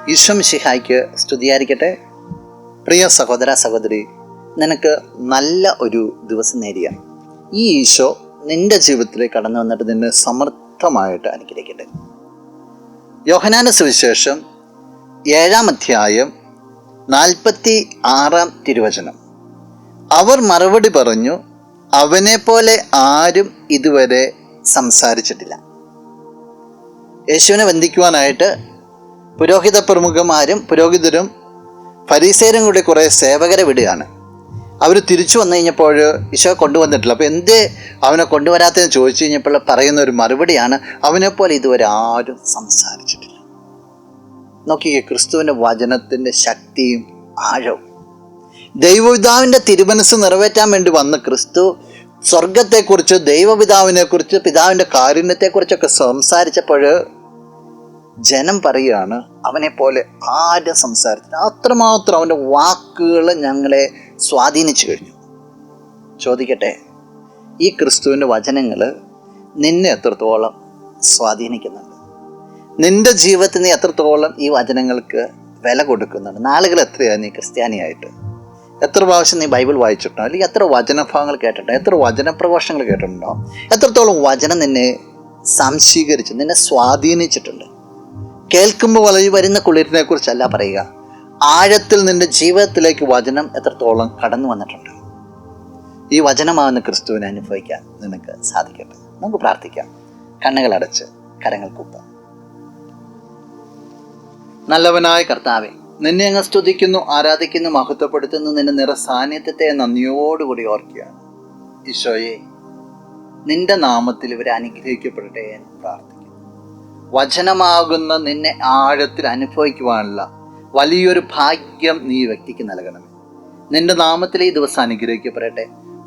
ഈശോ മിശിഹായ്ക്ക് സ്തുതിയായിരിക്കട്ടെ. പ്രിയ സഹോദര സഹോദരി, നിനക്ക് നല്ല ഒരു ദിവസം നേരിയ ഈ ഈശോ നിന്റെ ജീവിതത്തിലേക്ക് കടന്നു വന്നിട്ട് നിന്നെ സമർത്ഥമായിട്ട് അനുഗ്രഹിക്കട്ടെ. യോഹന്നാന്റെ സുവിശേഷം 7-ാം അധ്യായം 46-ാം തിരുവചനം. അവർ മറുപടി പറഞ്ഞു, അവനെ പോലെ ആരും ഇതുവരെ സംസാരിച്ചിട്ടില്ല. യേശുവിനെ വന്ദിക്കുവാനായിട്ട് പുരോഹിത പുരോഹിതരും ഫരീസേരും കൂടി കുറേ സേവകരെ വിടുകയാണ്. അവർ തിരിച്ചു വന്നു കഴിഞ്ഞപ്പോൾ ഈശോ കൊണ്ടുവന്നിട്ടില്ല. അപ്പോൾ എന്തേ അവനെ കൊണ്ടുവരാത്തതെന്ന് ചോദിച്ചു കഴിഞ്ഞപ്പോൾ പറയുന്ന ഒരു മറുപടിയാണ്, അവനെപ്പോലെ ഇതുവരെ ആരും സംസാരിച്ചിട്ടില്ല. നോക്കിയേ, ക്രിസ്തുവിൻ്റെ വചനത്തിൻ്റെ ശക്തിയും ആഴവും. ദൈവപിതാവിൻ്റെ തിരുമനസ് നിറവേറ്റാൻ വേണ്ടി വന്ന ക്രിസ്തു സ്വർഗത്തെക്കുറിച്ച്, ദൈവപിതാവിനെക്കുറിച്ച്, പിതാവിൻ്റെ കാരുണ്യത്തെക്കുറിച്ചൊക്കെ സംസാരിച്ചപ്പോൾ ജനം പറയുകയാണ്, അവനെപ്പോലെ ആരും സംസാരിച്ചില്ല. അത്രമാത്രം അവൻ്റെ വാക്കുകൾ ഞങ്ങളെ സ്വാധീനിച്ചു കഴിഞ്ഞു. ചോദിക്കട്ടെ, ഈ ക്രിസ്തുവിൻ്റെ വചനങ്ങൾ നിന്നെ എത്രത്തോളം സ്വാധീനിക്കുന്നുണ്ട്? നിൻ്റെ ജീവിതത്തിൽ നീ എത്രത്തോളം ഈ വചനങ്ങൾക്ക് വില കൊടുക്കുന്നുണ്ട്? നാളുകൾ എത്രയാണ് നീ ക്രിസ്ത്യാനിയായിട്ട്? എത്ര പ്രാവശ്യം നീ ബൈബിൾ വായിച്ചിട്ടുണ്ടോ? അല്ലെങ്കിൽ എത്ര വചനഭാഗങ്ങൾ കേട്ടിട്ടുണ്ടോ? എത്ര വചനപ്രഘോഷങ്ങൾ കേട്ടിട്ടുണ്ടോ? എത്രത്തോളം വചനം നിന്നെ സംശീകരിച്ചു, നിന്നെ സ്വാധീനിച്ചിട്ടുണ്ട്? കേൾക്കുമ്പോൾ വരുന്ന കുളിരിനെ കുറിച്ചല്ല പറയുക, ആഴത്തിൽ നിന്റെ ജീവിതത്തിലേക്ക് വചനം എത്രത്തോളം കടന്നു വന്നിട്ടുണ്ട്. ഈ വചനമാകുന്ന ക്രിസ്തുവിനെ അനുഭവിക്കാൻ നിനക്ക് സാധിക്കട്ടെ. നമുക്ക് പ്രാർത്ഥിക്കാം. കണ്ണുകളടച്ച് കരങ്ങൾ കൂപ്പാം. നല്ലവനായ കർത്താവേ, നിന്നെ അങ്ങ് സ്തുതിക്കുന്നു, ആരാധിക്കുന്നു, മഹത്വപ്പെടുത്തുന്നു. നിന്റെ നിറ സാന്നിധ്യത്തെ നന്ദിയോടുകൂടി ഓർക്കുകയാണ്. ഈശോയെ, നിന്റെ നാമത്തിൽ ഇവരെ അനുഗ്രഹിക്കപ്പെടട്ടെ എന്ന് പ്രാർത്ഥിക്കുന്നു. വചനമാകുന്ന നിന്നെ ആഴത്തിൽ അനുഭവിക്കുവാനുള്ള വലിയൊരു ഭാഗ്യം നീ വ്യക്തിക്ക് നൽകണമേ. നിന്റെ നാമത്തിൽ ഈ ദിവസം അനുഗ്രഹിക്കപ്പെടട്ടെ.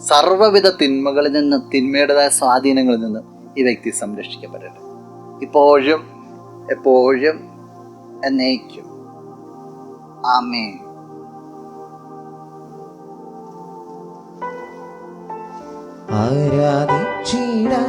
സർവ്വവിധ തിന്മകളിൽ നിന്ന്, തിന്മയുടേതായ സ്വാധീനങ്ങളിൽ നിന്ന് ഈ വ്യക്തി സംരക്ഷിക്കപ്പെടട്ടെ, ഇപ്പോഴും എപ്പോഴും എന്നേക്കും. ആമേൻ. ആരാധിച്ചിടാം